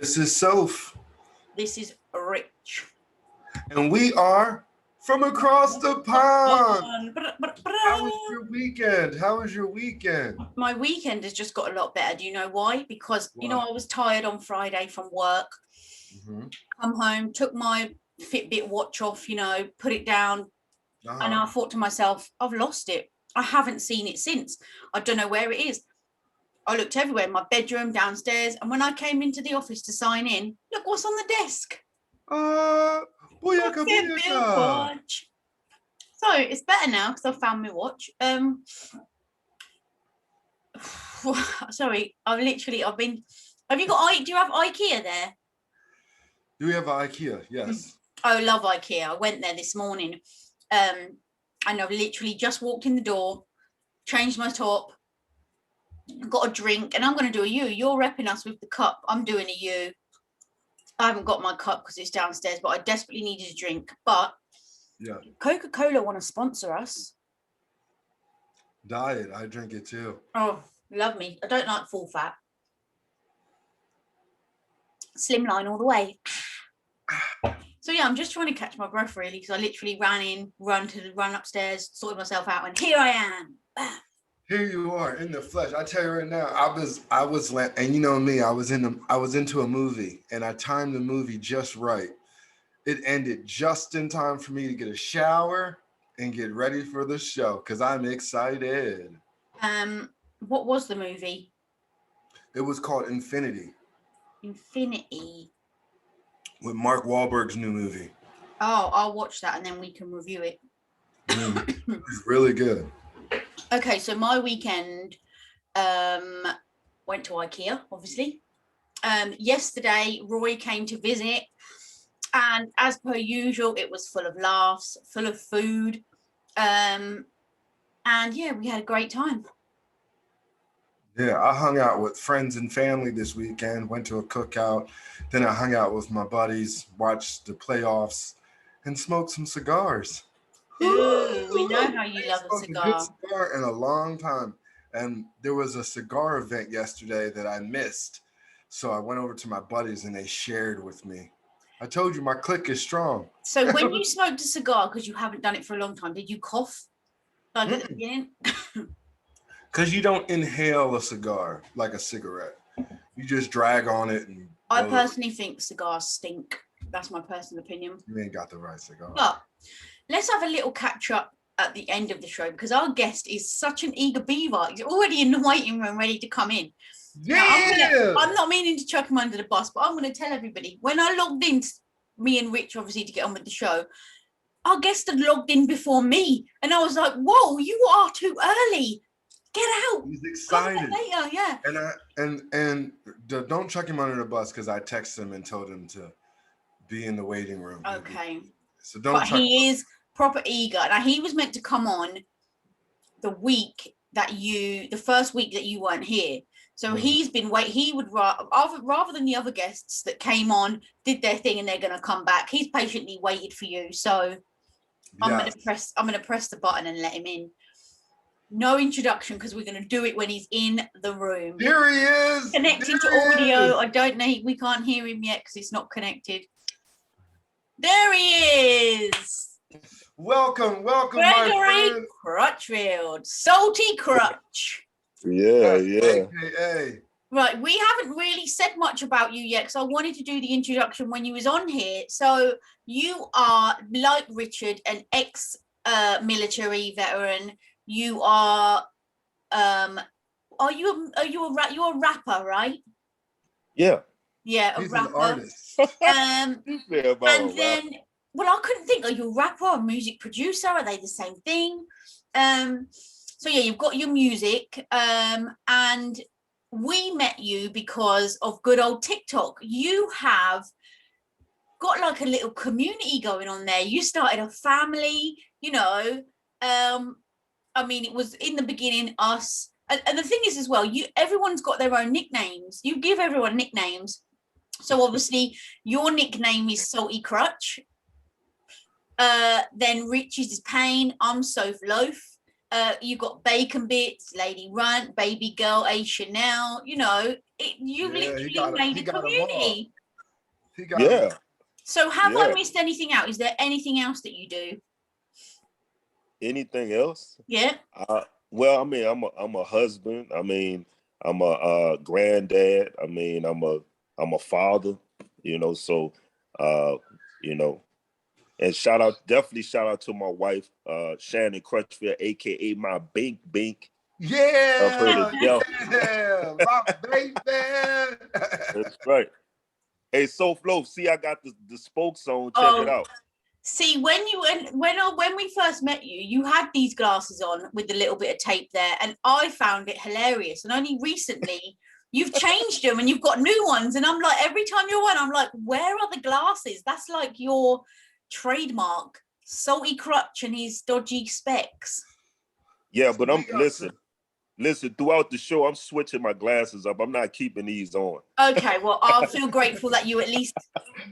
This is Soph. This is Rich. And we are from across the pond. How was your weekend? How was your weekend? My weekend has just got a lot better. Do you know why? Because, I was tired on Friday from work. Come home, took my Fitbit watch off, put it down. And I thought to myself, I've lost it. I haven't seen it since. I don't know where it is. I looked everywhere, in my bedroom, downstairs. And when I came into the office to sign in, look what's on the desk. Booyaka, booyaka. Watch. So it's better now because I found my watch. Sorry, I've been. Have you got? Do you have IKEA there? Do we have IKEA? Yes. I love IKEA. I went there this morning, and I've literally just walked in the door, changed my top, got a drink, and I'm going to do a U. You're repping us with the cup. I'm doing a U. I haven't got my cup because it's downstairs, but I desperately needed a drink. But yeah, Coca-Cola want to sponsor us. Diet, I drink it too. Oh, love me. I don't like full fat. Slimline all the way. So yeah, I'm just trying to catch my breath really, because I literally run upstairs, sorted myself out, and here I am. Bam. Here you are in the flesh. I tell you right now, I was, and you know me, I was into a movie, and I timed the movie just right. It ended just in time for me to get a shower and get ready for the show because I'm excited. What was the movie? It was called Infinity. Infinity. With Mark Wahlberg's new movie. Oh, I'll watch that and then we can review it. It's really good. Okay, so my weekend went to IKEA, obviously. Yesterday, Roy came to visit, and as per usual, it was full of laughs, full of food, and yeah, we had a great time. Yeah, I hung out with friends and family this weekend, went to a cookout, then I hung out with my buddies, watched the playoffs, and smoked some cigars. Ooh, we know how you love a cigar. A good cigar in a long time. And there was a cigar event yesterday that I missed. So I went over to my buddies and they shared with me. I told you my clique is strong. So when you smoked a cigar, because you haven't done it for a long time, did you cough like at the beginning? Because you don't inhale a cigar like a cigarette. You just drag on it. And I personally think cigars stink. That's my personal opinion. You ain't got the right cigar. But let's have a little catch up at the end of the show because our guest is such an eager beaver. He's already in the waiting room ready to come in. Yeah. I'm not meaning to chuck him under the bus, but I'm going to tell everybody. When I logged in, me and Rich, obviously, to get on with the show, our guest had logged in before me. And I was like, whoa, you are too early. Get out. He's excited. Later, yeah. And don't chuck him under the bus because I texted him and told him to be in the waiting room. Okay. So don't. But he is proper eager. Now he was meant to come on the first week that you weren't here. So he's been He would rather than the other guests that came on, did their thing, and they're going to come back. He's patiently waited for you. So I'm going to press the button and let him in. No introduction because we're going to do it when he's in the room. Here he is. Connecting to audio. I don't know. We can't hear him yet because it's not connected. There he is. Welcome, Gregory Crutchfield, Salty Crutch. Yeah. Hey. Right, we haven't really said much about you yet because I wanted to do the introduction when you was on here. So you are, like Richard, an ex-military veteran. You are, you're a rapper, right? Yeah. Yeah, He's rapper. An artist. And then, well, I couldn't think. Are you a rapper or a music producer? Are they the same thing? So yeah, you've got your music, and we met you because of good old TikTok. You have got like a little community going on there. You started a family, I mean, it was in the beginning us, and the thing is as well, everyone's got their own nicknames. You give everyone nicknames. So obviously your nickname is Salty Crutch. Then Rich is Pain. I'm Soph Loaf. You got Bacon Bits, Lady Runt, Baby Girl, A Chanel. You know, you've literally made a community. He got Yeah. So have I missed anything out? Is there anything else that you do? Anything else? Yeah. Well, I mean, I'm a husband. I mean, I'm a granddad. I mean, I'm a father. You know, so you know, and definitely shout out to my wife, Shannon Crutchfield, aka my Bink Bink. Yeah, Of her to death. yeah, my baby. That's right. Hey, So Flo, see, I got the spokes on. Check it out. See, when we first met you, you had these glasses on with a little bit of tape there, and I found it hilarious. And only recently you've changed them and you've got new ones. And I'm like, every time you're on, I'm like, where are the glasses? That's like your trademark, Salty Crutch and his dodgy specs. Yeah, but listen, throughout the show, I'm switching my glasses up. I'm not keeping these on. Okay, well, I'll feel grateful that you at least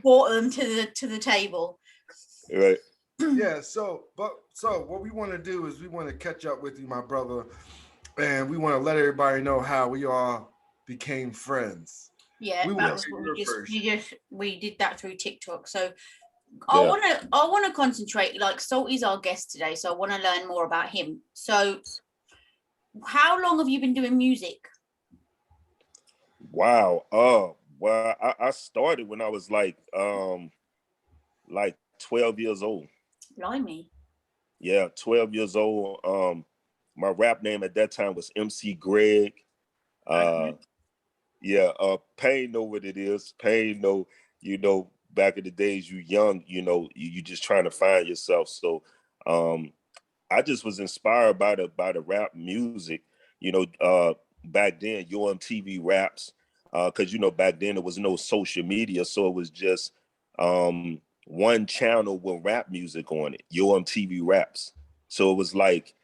brought them to the table. Right. Yeah, so what we want to do is we want to catch up with you, my brother, and we want to let everybody know how we all became friends. Yeah, that was what we did that through TikTok. So I want to concentrate. Like, Salty's our guest today, so I want to learn more about him. So, how long have you been doing music? Wow. Well, I started when I was like 12 years old. Blimey. Yeah, 12 years old. My rap name at that time was MC Greg. Yeah, Pain know what it is. Pain know, back in the days you young, you just trying to find yourself. So I just was inspired by the rap music, back then, UMTV raps, because back then there was no social media, so it was just one channel with rap music on it, UMTV raps. So it was like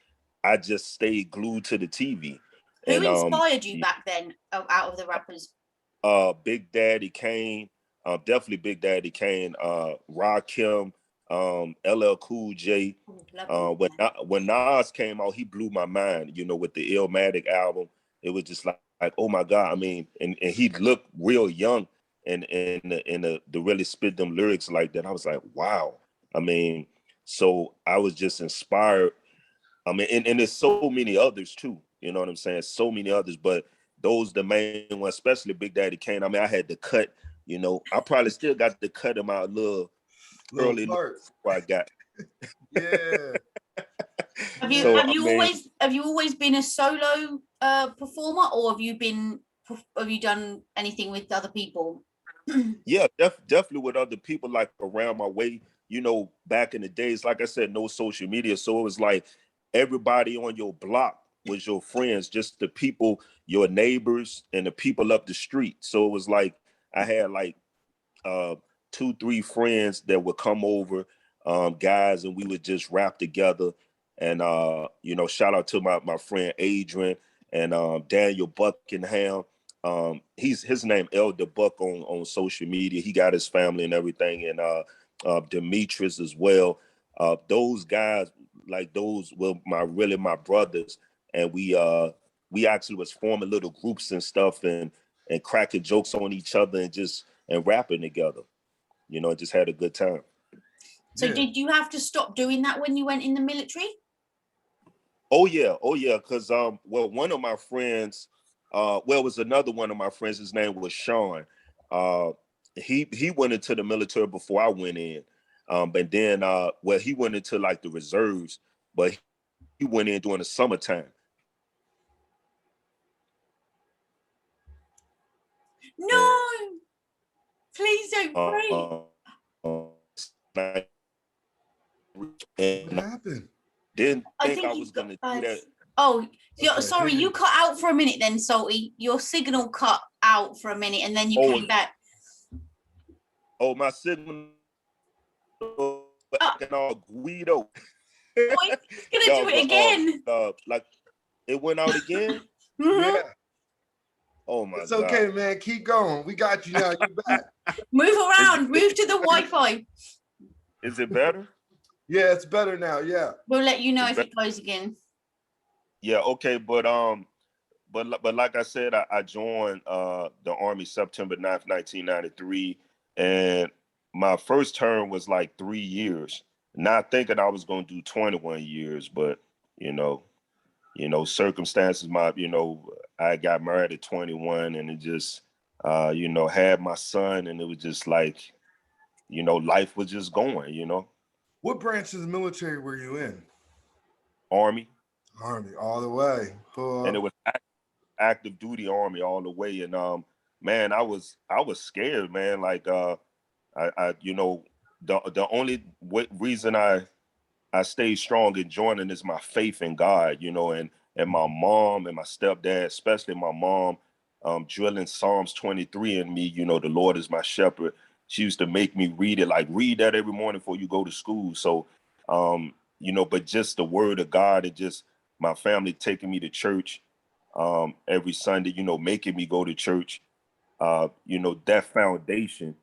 I just stayed glued to the TV. Who inspired you back then out of the rappers? Big Daddy Kane, definitely Big Daddy Kane, Rakim, LL Cool J. When Nas came out, he blew my mind, with the Illmatic album. It was just like, oh my God. I mean, and he looked real young and the really spit them lyrics like that. I was like, wow. I mean, so I was just inspired. I mean, and there's so many others too. You know what I'm saying? So many others, but those the main ones, especially Big Daddy Kane. I mean, I had the cut. I probably still got the cut in my little early look before I got. Yeah. Have you always been a solo performer, or have you done anything with other people? Yeah, definitely with other people, like around my way. Back in the days, like I said, no social media, so it was like everybody on your block was your friends, just the people, your neighbors, and the people up the street. So it was like I had like 2-3 friends that would come over, guys, and we would just rap together. And shout out to my friend Adrian and Daniel Buckingham. His name Elder Buck on social media. He got his family and everything, and Demetrius as well. Those guys, like those were my brothers, and we actually was forming little groups and stuff, and cracking jokes on each other and rapping together. Just had a good time. So did you have to stop doing that when you went in the military? Oh yeah, because one of my friends, it was another one of my friends. His name was Sean. He went into the military before I went in, but then he went into like the reserves, but he went in during the summertime. No, please don't pray. What happened? Didn't think I was gonna do that. Oh, sorry, you cut out for a minute then, Salty. Your signal cut out for a minute and then you came back. Oh, my signal all Guido. Oh, he's gonna do it again. Like it went out again? Mm-hmm. Yeah. Oh my God. It's okay, man. Keep going. We got you now. You're back. Move around. Move to the Wi-Fi. Is it better? Yeah, it's better now. Yeah. We'll let you know if it goes again. Yeah, okay, but like I said, I joined the Army September 9th, 1993, and my first term was like 3 years. Not thinking I was gonna do 21 years, but you know, circumstances. I got married at 21, and it just, had my son, and it was just like, life was just going. What branch of the military were you in? Army, Army, all the way. and it was active duty Army all the way, and man, I was scared, man. Like the only reason I stayed strong in joining is my faith in God, and my mom and my stepdad, especially my mom, drilling Psalms 23 in me, the Lord is my shepherd. She used to make me read it, like read that every morning before you go to school. So, but just the word of God and just my family taking me to church every Sunday, making me go to church, that foundation,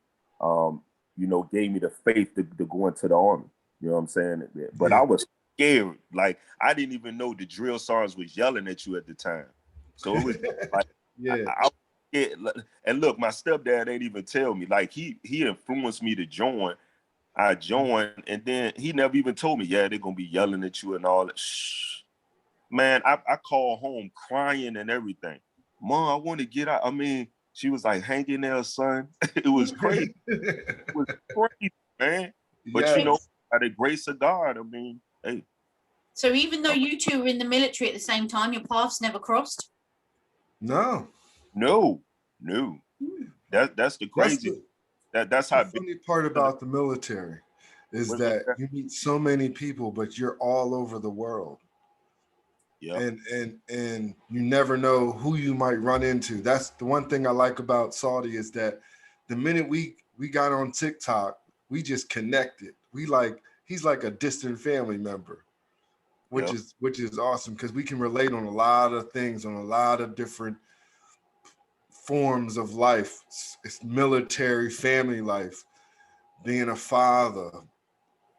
gave me the faith to go into the Army. You know what I'm saying? But I was scared. Like, I didn't even know the drill sergeants was yelling at you at the time. So it was like, Yeah. I was scared. And look, my stepdad ain't even tell me. Like, he influenced me to join. I joined, and then he never even told me, yeah, they're going to be yelling at you and all that. Shh. Man, I called home crying and everything. Mom, I want to get out. I mean, she was like, hang in there, son. It was crazy. It was crazy, man. But Yes. by the grace of God, I mean, hey. So even though you two were in the military at the same time, your paths never crossed? No. No. That's the crazy. That's how the funny part about the military is that you meet so many people, but you're all over the world. Yeah. And you never know who you might run into. That's the one thing I like about Salty, is that the minute we got on TikTok, we just connected. He's like a distant family member, which is awesome, because we can relate on a lot of things, on a lot of different forms of life. It's military, family life, being a father,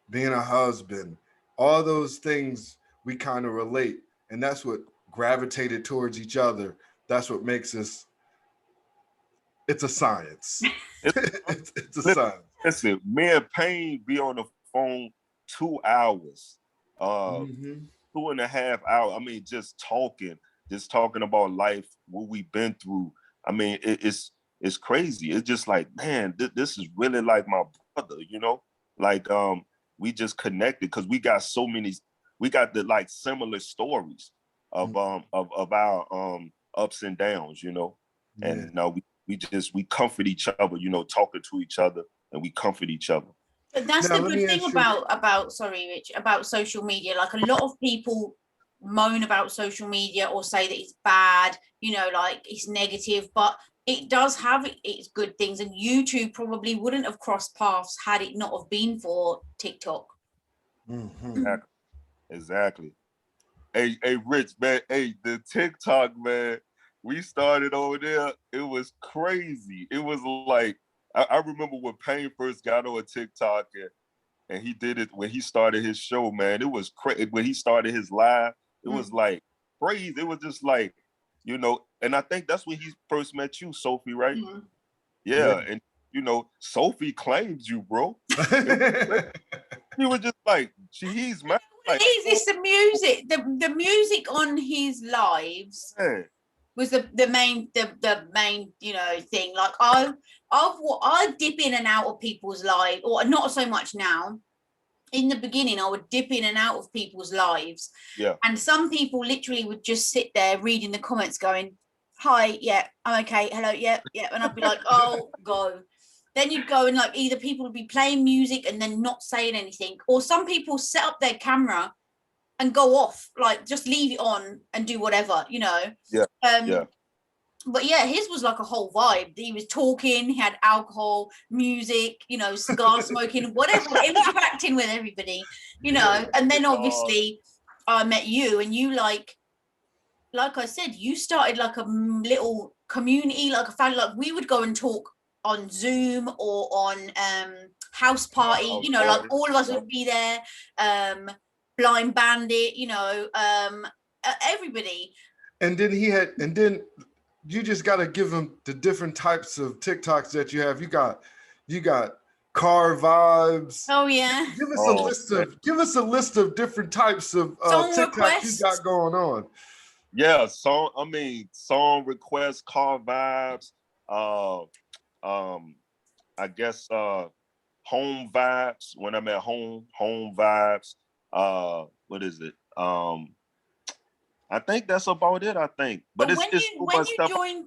being a husband, all those things we kind of relate. And that's what gravitated towards each other. That's what makes us, it's a science. It's a science. Listen, me and Payne be on the phone 2 hours, 2.5 hours. I mean, just talking about life, what we've been through. I mean, it's crazy. It's just like, man, this is really like my brother, like, we just connected because we got the like similar stories of our ups and downs, and we comfort each other, talking to each other, and we comfort each other. But that's the good thing about sorry, Rich, about social media. Like, a lot of people moan about social media or say that it's bad, like it's negative, but it does have its good things. And YouTube probably wouldn't have crossed paths had it not have been for TikTok. Exactly. Hey, Rich, man. Hey, the TikTok, man. We started over there. It was crazy. It was like, I remember when Payne first got on TikTok, and he did it when he started his show, man. It was crazy. When he started his live, it was like crazy. It was just like, and I think that's when he first met you, Sophie, right? Yeah. And Sophie claims you, bro. He was just like, he's mad. Like, it's the music. The music on his lives was the main thing. Like, I dip in and out of people's lives, or not so much now. In the beginning, I would dip in and out of people's lives. Yeah. And some people literally would just sit there reading the comments going, hi, yeah, I'm okay, hello, yeah. And I'd be like, oh, go. Then you'd go and, like, either people would be playing music and then not saying anything, or some people set up their camera and go off, like, just leave it on and do whatever, Yeah. But yeah, his was like a whole vibe. He was talking, he had alcohol, music, cigar smoking, whatever, interacting with everybody, and then obviously I met you, and you, like I said, you started like a little community, like a family. Like, we would go and talk on Zoom or on house party, like all of us would be there, Blind Bandit, everybody. And then you just got to give him the different types of TikToks that you have. You got car vibes. Oh yeah. Give us a list of different types of Song TikToks requests. you got going on. Yeah, song requests, car vibes, I guess home vibes when I'm at home vibes. What is it? I think that's about it. I think, but But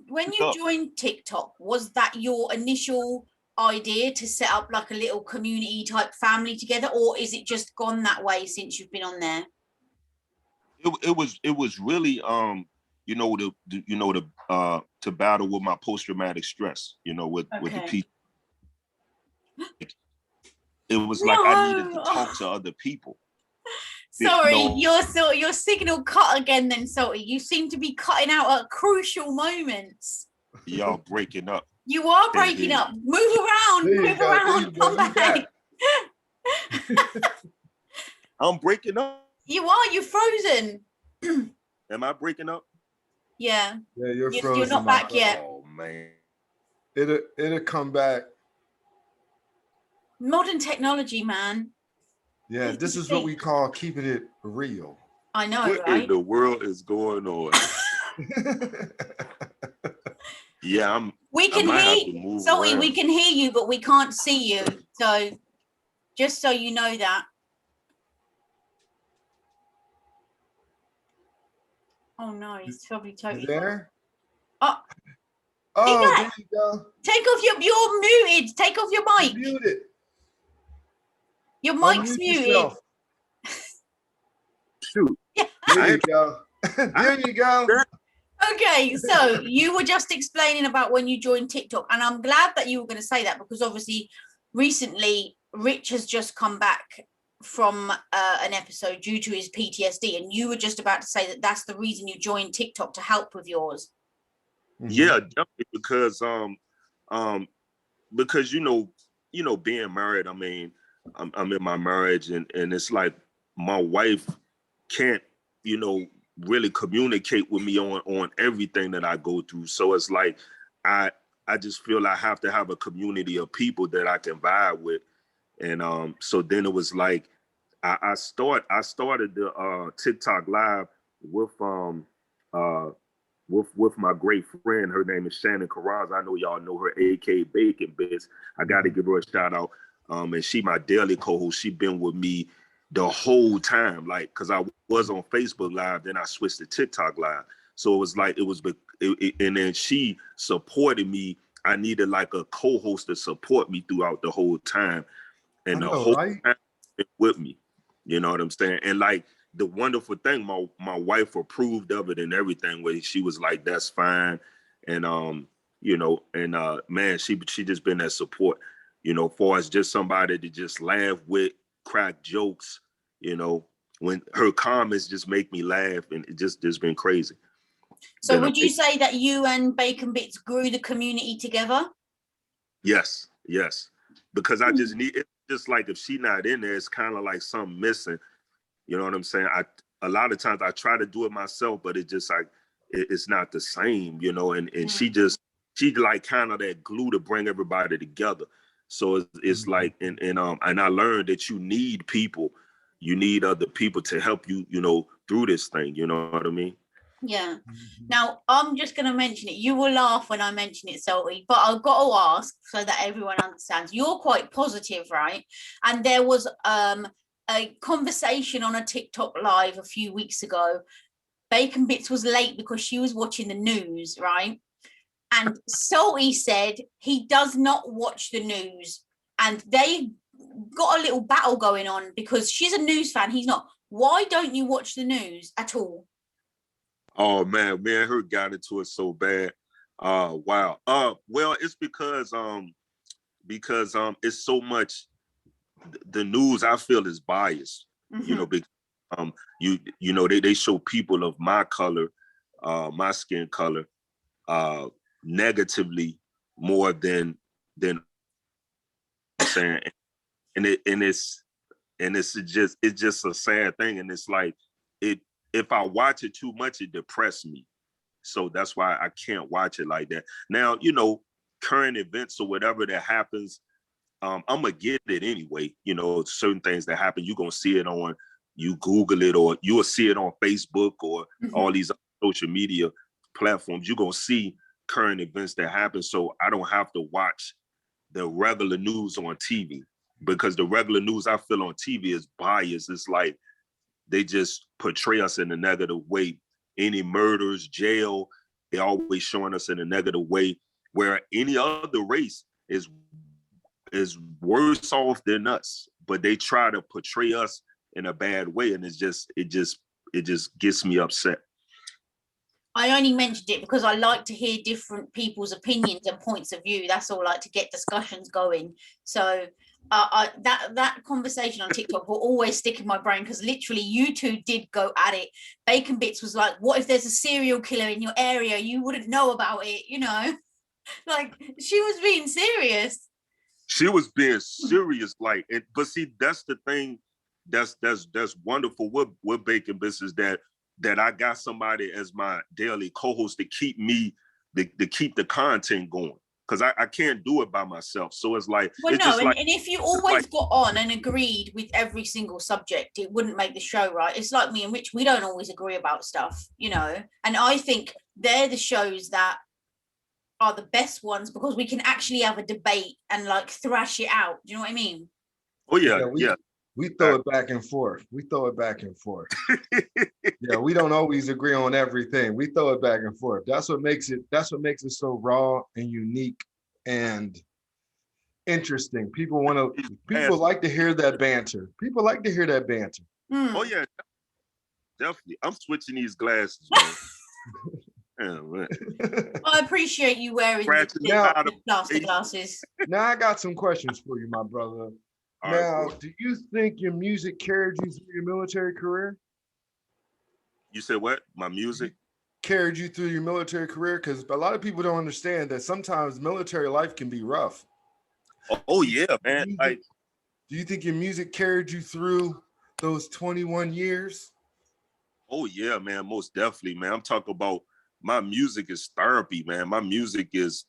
when you joined TikTok, was that your initial idea to set up like a little community type family together, or is it just gone that way since you've been on there? It was really to battle with my post-traumatic stress, with the people. It was like I needed to talk to other people. Sorry, your signal cut again then, Salty. You seem to be cutting out at crucial moments. Y'all breaking up. You are breaking up. Move around. Come back. I'm breaking up. You are. You're frozen. Am I breaking up? Yeah. Yeah, you're frozen. You're not back yet. Oh man. It'll come back. Modern technology, man. Yeah, this is what we call keeping it real. I know, what right? in the world is going on? Yeah, we can hear you, but we can't see you. So just so you know that. Oh no, he's probably totally there. Oh, there you go. Take off you're muted. Take off your mic. Muted. Your mic's muted. Shoot. Yeah. There you go. There you go. Okay, so you were just explaining about when you joined TikTok, and I'm glad that you were going to say that, because obviously recently Rich has just come back from an episode due to his PTSD, and you were just about to say that that's the reason you joined TikTok, to help with yours. Yeah, definitely, because being married, I mean, I'm in my marriage, and it's like my wife can't, really communicate with me on everything that I go through. So it's like I just feel I have to have a community of people that I can vibe with. And so then it was like I started the TikTok live with my great friend. Her name is Shannon Carraz. I know y'all know her, aka Bacon Bits. I got to give her a shout out. And she my daily co-host. She been with me the whole time, like, because I was on Facebook Live, then I switched to TikTok Live. So it was like and then she supported me. I needed like a co-host to support me throughout the whole time, and the whole time with me. You know what I'm saying? And like the wonderful thing, my wife approved of it and everything. Where she was like, "That's fine," and man, she just been that support. For as just somebody to just laugh with, crack jokes. When her comments just make me laugh, and it just been crazy. So would you say that you and Bacon Bits grew the community together? Yes, because I just need it. Just like if she not in there, it's kind of like something missing. You know what I'm saying? A lot of times I try to do it myself, but it just like it's not the same, and she like kind of that glue to bring everybody together. So it's like and I learned that you need people. You need other people to help you, through this thing. You know what I mean? Yeah. Now, I'm just going to mention it. You will laugh when I mention it, Salty, but I've got to ask so that everyone understands. You're quite positive, right? And there was a conversation on a TikTok live a few weeks ago. Bacon Bits was late because she was watching the news, right? And Salty said he does not watch the news. And they got a little battle going on because she's a news fan. He's not. Why don't you watch the news at all? Oh man, me and her got into it so bad. Wow. Well, it's because it's so much. The news I feel is biased. Because they show people of my color, my skin color, negatively more than I'm saying, and it's just a sad thing, and it's like if I watch it too much, it depresses me. So that's why I can't watch it like that. Now, you know, current events or whatever that happens, I'm gonna get it anyway. You know, certain things that happen, you're gonna see it on, you Google it, or you'll see it on Facebook or all these social media platforms. You're gonna see current events that happen. So I don't have to watch the regular news on TV, because the regular news I feel on TV is biased. It's like they just portray us in a negative way. Any murders, jail, they're always showing us in a negative way, where any other race is worse off than us, but they try to portray us in a bad way, and it just gets me upset. I only mentioned it because I like to hear different people's opinions and points of view. That's all, like to get discussions going. So that conversation on TikTok will always stick in my brain, because literally you two did go at it. Bacon Bits was like, what if there's a serial killer in your area? You wouldn't know about it, you know? Like, she was being serious. She was being serious, like, but see, that's the thing that's wonderful with Bacon Bits, is that I got somebody as my daily co-host to keep me, to keep the content going. Because I can't do it by myself. So it's like, well, it's no, just and, like, and if you always got on and agreed with every single subject, it wouldn't make the show, right? It's like me and Rich, we don't always agree about stuff, you know. And I think they're the shows that are the best ones, because we can actually have a debate and like thrash it out. Do you know what I mean? Oh yeah. We throw it back and forth. Yeah, we don't always agree on everything. We throw it back and forth. That's what makes it so raw and unique and interesting. People like to hear that banter. Oh yeah, definitely. I'm switching these glasses, man. Man. I appreciate you wearing the plastic glasses. Now I got some questions for you, my brother. Now, do you think your music carried you through your military career? You said what? My music carried you through your military career? Because a lot of people don't understand that sometimes military life can be rough. Oh yeah, man. Do you think your music carried you through those 21 years? Oh yeah, man, most definitely, man. I'm talking about, my music is therapy, man. My music is,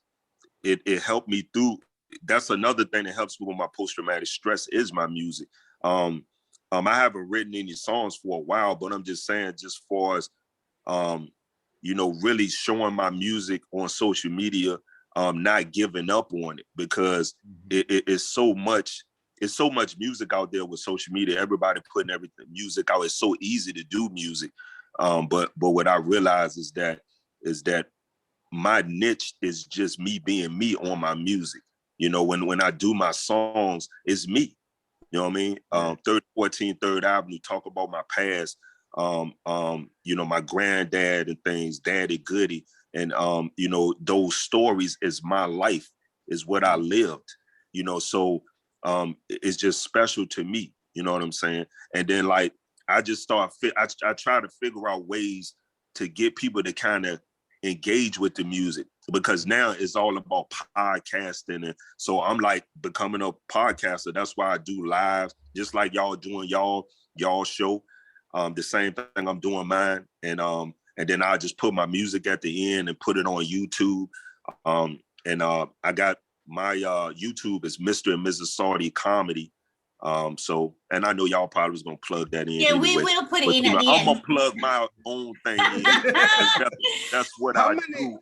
it helped me through. That's another thing that helps me with my post-traumatic stress, is my music. I haven't written any songs for a while, but I'm just saying, just for as you know, really showing my music on social media, not giving up on it, because it's so much music out there with social media. Everybody putting everything music out. It's so easy to do music. But what I realize is that my niche is just me being me on my music. You know, when I do my songs, it's me. You know what I mean? 14 Third Avenue, talk about my past. You know, my granddad and things, Daddy Goody. And, you know, those stories is my life, is what I lived, you know, so it's just special to me, you know what I'm saying? And then, like, I just I try to figure out ways to get people to kind of engage with the music, because now it's all about podcasting. And so I'm like becoming a podcaster. That's why I do live, just like y'all doing y'all show. The same thing, I'm doing mine. And then I just put my music at the end and put it on YouTube. I got my YouTube is Mr. and Mrs. Salty Comedy. So, and I know y'all probably was gonna plug that in. Yeah, anyway, we will put it in at the I'm end. gonna plug my own thing in. That's what I do.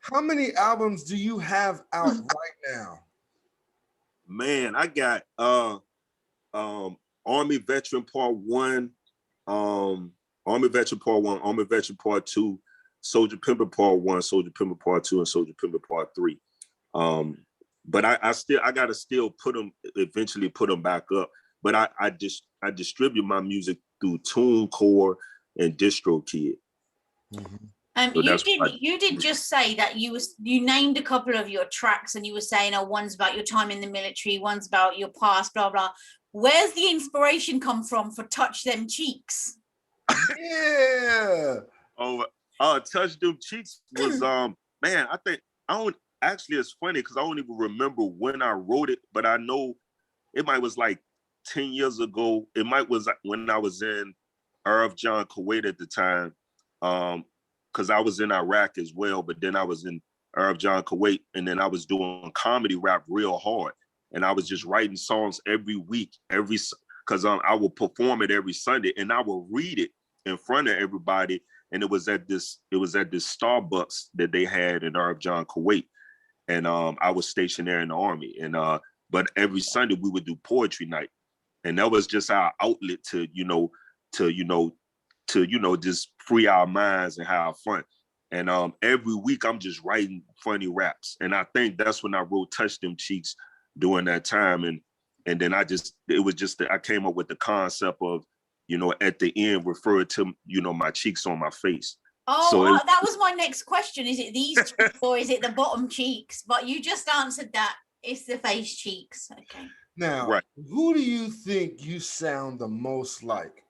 How many albums do you have out right now? Man, I got Army Veteran Part 1, Army Veteran Part 1, Army Veteran Part 2, Soldier Pimper Part 1, Soldier Pimper Part 2, and Soldier Pimper Part 3. But I gotta still eventually put them back up. But I distribute my music through TuneCore and DistroKid. So you did just say that you named a couple of your tracks, and you were saying, oh, one's about your time in the military, one's about your past, blah blah. Where's the inspiration come from for Touch Them Cheeks? Yeah. Touch Them Cheeks was man, actually, it's funny because I don't even remember when I wrote it, but I know it was like 10 years ago. It was when I was in Irv John Kuwait at the time, because I was in Iraq as well, but then I was in Irv John Kuwait, and then I was doing comedy rap real hard, and I was just writing songs every week, because I would perform it every Sunday, and I would read it in front of everybody, and it was at this Starbucks that they had in Irv John Kuwait, and I was stationed there in the Army, and but every Sunday we would do poetry night, and that was just our outlet to just free our minds and have fun. And every week I'm just writing funny raps, and I think that's when I wrote "Touch Them Cheeks" during that time, and then I came up with the concept of, at the end refer to my cheeks on my face. Oh, so that was my next question. Is it these cheeks or is it the bottom cheeks? But you just answered that. It's the face cheeks. Okay. Now, right. Who do you think you sound the most like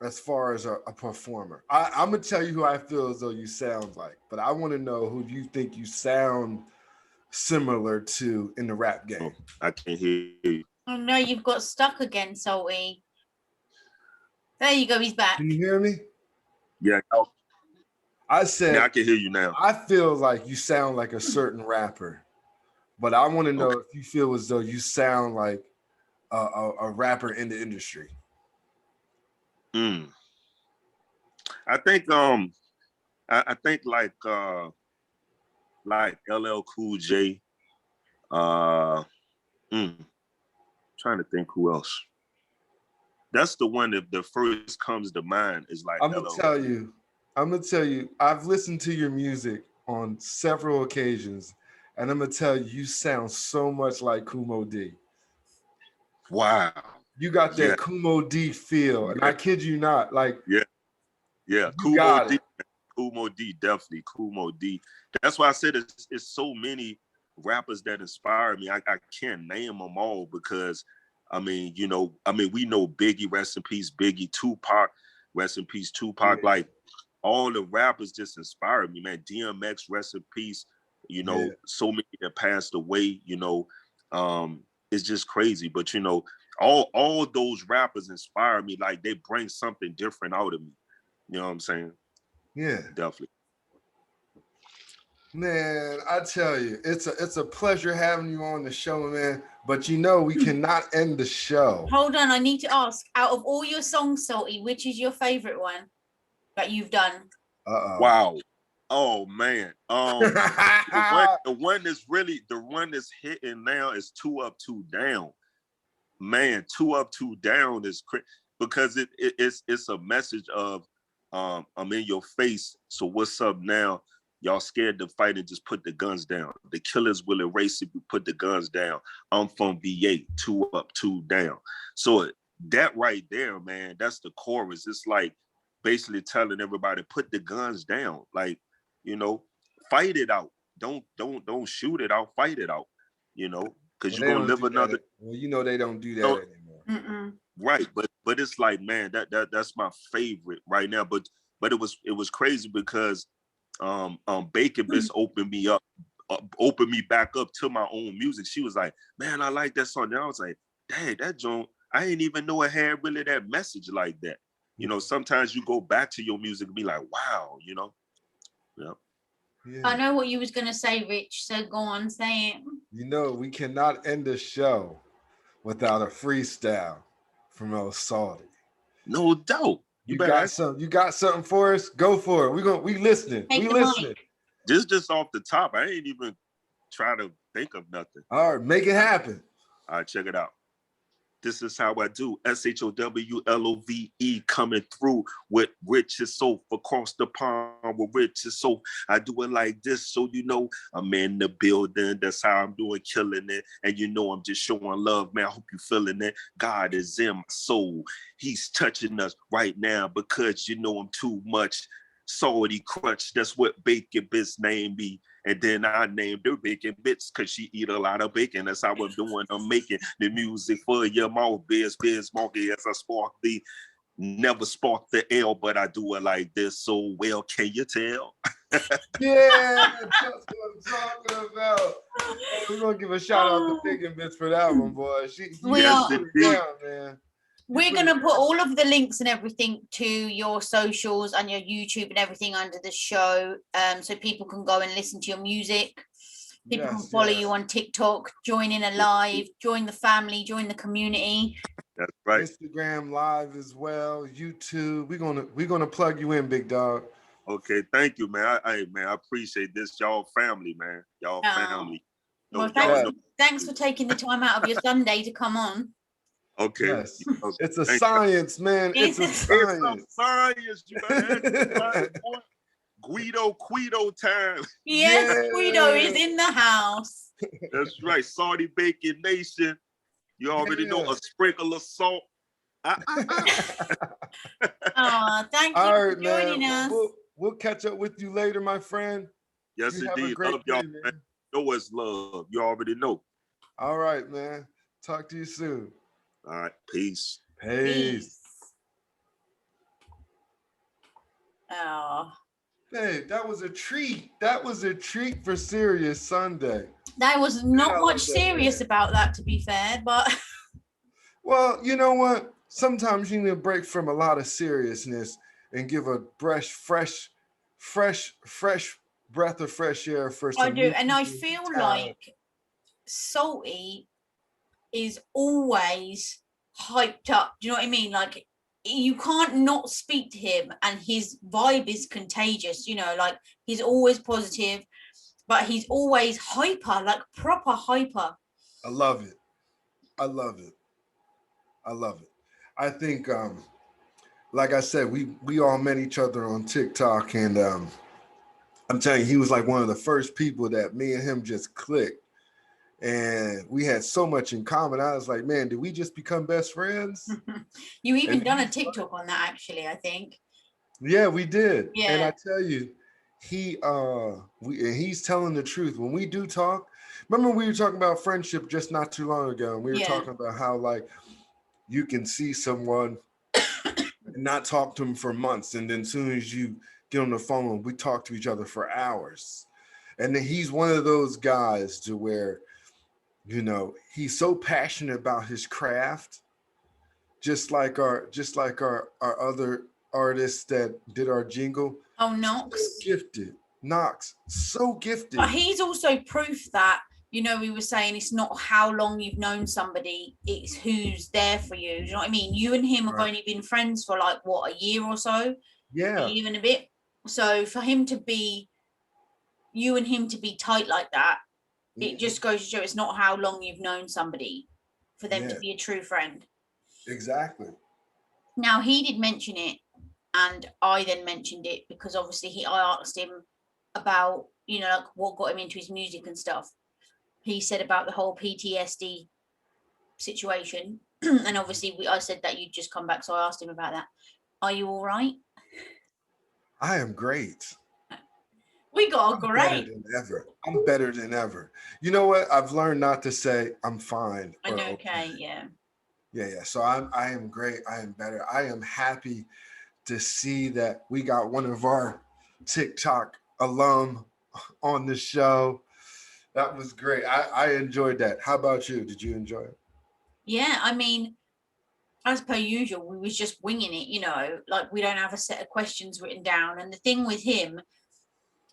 as far as a performer? I'm going to tell you who I feel as though you sound like, but I want to know who you think you sound similar to in the rap game. I can't hear you. Oh, no, you've got stuck again, Salty. There you go. He's back. Can you hear me? Yeah. I said, I can hear you now. I feel like you sound like a certain rapper, but I want to know if you feel as though you sound like a rapper in the industry. I think I think like LL Cool J. Trying to think who else. That's the one that the first comes to mind is like. I'm gonna tell you. I've listened to your music on several occasions, and I'm gonna tell you, you sound so much like Kumo D. Wow. You got that Kumo D feel, and I kid you not, like Kumo D, definitely Kumo D. That's why I said it's so many rappers that inspire me. I can't name them all because we know Biggie, rest in peace, Biggie, Tupac, rest in peace, Tupac. Yeah. Like all the rappers just inspired me, man. DMX, rest in peace. So many that passed away. It's just crazy, but all those rappers inspire me. Like they bring something different out of me. You know what I'm saying? Yeah, definitely. Man, I tell you, it's a pleasure having you on the show, man. But we cannot end the show. Hold on, I need to ask. Out of all your songs, Salty, which is your favorite one that you've done? Wow. Oh man. The one that's hitting now is 2 Up 2 Down. Man, 2 Up 2 Down is because it's a message of I'm in your face. So what's up now? Y'all scared to fight and just put the guns down. The killers will erase if you put the guns down. I'm from VA, 2 Up 2 Down. So that right there, man, that's the chorus. It's like basically telling everybody, put the guns down. Like, fight it out. Don't shoot it out. Fight it out. Because you're gonna live another. Well, they don't do that anymore. Mm-mm. Right, but it's like, man, that's my favorite right now. But it was crazy because Bacon Bits opened me back up to my own music. She was like, man, I like that song. And I was like, dang, that joint, I didn't even know it had really that message like that. Sometimes you go back to your music and be like, wow, Yeah. I know what you was gonna say, Rich. So go on, say it. We cannot end the show without a freestyle from El Salty. No doubt. You got something for us? Go for it. We listening. We listening. Just off the top. I ain't even try to think of nothing. All right, make it happen. All right, check it out. This is how I do. SHOWLOVE coming through with Rich's Soap across the pond with Rich's Soap. I do it like this, so I'm in the building. That's how I'm doing, killing it. And I'm just showing love, man. I hope you're feeling it. God is in my soul. He's touching us right now because I'm too much. Salty Crutch, that's what Bacon Bits named me. And then I named her Bacon Bits because she eat a lot of bacon. That's how I'm doing. I'm making the music for your mouth. Biz, monkey, as I spark the, never spark the L, but I do it like this so well. Can you tell? Yeah, that's what I'm talking about. We're going to give a shout out to Bacon Bits for that one, boy. She we are. down, man. We're going to put all of the links and everything to your socials and your YouTube and everything under the show, so people can go and listen to your music. People can follow you on TikTok, join in a live, join the family, join the community. That's right. Instagram live as well, YouTube. We're gonna plug you in, big dog. Okay, thank you, man. I appreciate this. Y'all family, man. Y'all family. Well, thanks for taking the time out of your Sunday to come on. Okay. Yes. It's a science, man. It's a science. It's a science. You better Guido time. Yes, Guido is in the house. That's right. Salty Bacon Nation. You already know, a sprinkle of salt. Thank you for joining us. We'll catch up with you later, my friend. Yes, indeed. Love y'all, man. Know it's love. You already know. All right, man. Talk to you soon. All right. Peace. Peace. Oh. Hey, that was a treat. That was a treat for Serious Sunday. There was not much serious about that, to be fair, but... Well, you know what? Sometimes you need a break from a lot of seriousness and give a fresh breath of fresh air for some. I do, and I feel like Salty is always hyped up. Do you know what I mean? Like, you can't not speak to him, and his vibe is contagious. You know, like, he's always positive, but he's always hyper, like proper hyper. I love it. I love it. I love it. I think, like I said, we all met each other on TikTok, and I'm telling you, he was like one of the first people that me and him just clicked. And we had so much in common. I was like, man, did we just become best friends? You even done a TikTok on that, actually, I think. Yeah, we did. Yeah. And I tell you, he's telling the truth. When we do talk, remember we were talking about friendship just not too long ago, and we were talking about how, like, you can see someone and not talk to them for months, and then as soon as you get on the phone, we talk to each other for hours. And then he's one of those guys to where, you know, he's so passionate about his craft, just like our other artists that did our jingle. Oh, Knox. So gifted. Knox, so gifted. But he's also proof that, you know, we were saying it's not how long you've known somebody, it's who's there for you. Do you know what I mean? You and him have only been friends for like, what, a year or so? Yeah. Even a bit. So for him to be, you and him to be tight like that, it just goes to show it's not how long you've known somebody for them to be a true friend. Exactly. Now, he did mention it, and I then mentioned it because obviously I asked him about, you know, like what got him into his music and stuff. He said about the whole PTSD situation. And obviously I said that you'd just come back, so I asked him about that. Are you all right? I am great. We got great. I'm better than ever. You know what? I've learned not to say I'm fine. I'm okay, yeah. Yeah. So I am great. I am better. I am happy to see that we got one of our TikTok alum on the show. That was great. I enjoyed that. How about you? Did you enjoy it? Yeah, I mean, as per usual, we was just winging it, you know, like we don't have a set of questions written down. And the thing with him,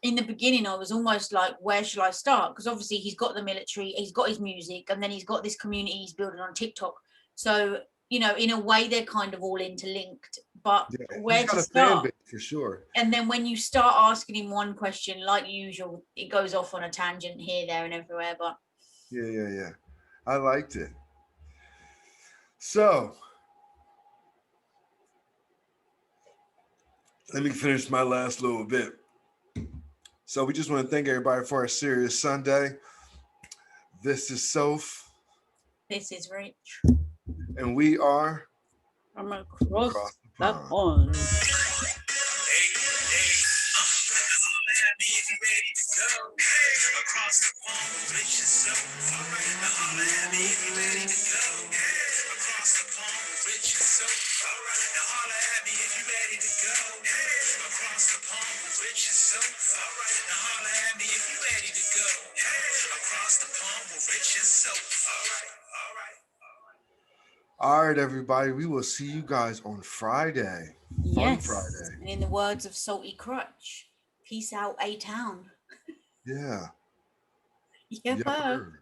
in the beginning, I was almost like, where shall I start? Because obviously he's got the military, he's got his music, and then he's got this community he's building on TikTok. So, you know, in a way, they're kind of all interlinked. But where to start? For sure. And then when you start asking him one question, like usual, it goes off on a tangent here, there, and everywhere. But yeah. I liked it. So let me finish my last little bit. So we just want to thank everybody for a serious Sunday. This is Soph. This is Rich. And we are from across the pond. Across the pond with Rich and Soph. All right, now holla at me if you ready to go. Across the pond with Rich and Soph. All right, now holla at me if you ready to go. Across the pond with Rich and Soph. All right, now holla at me if you ready to go. Across the pond with Rich and Soph. All right. All right, everybody. We will see you guys on Friday. Fun Yes. Friday. And in the words of Salty Crutch, peace out, A-Town. Yeah. Yep. Yepper.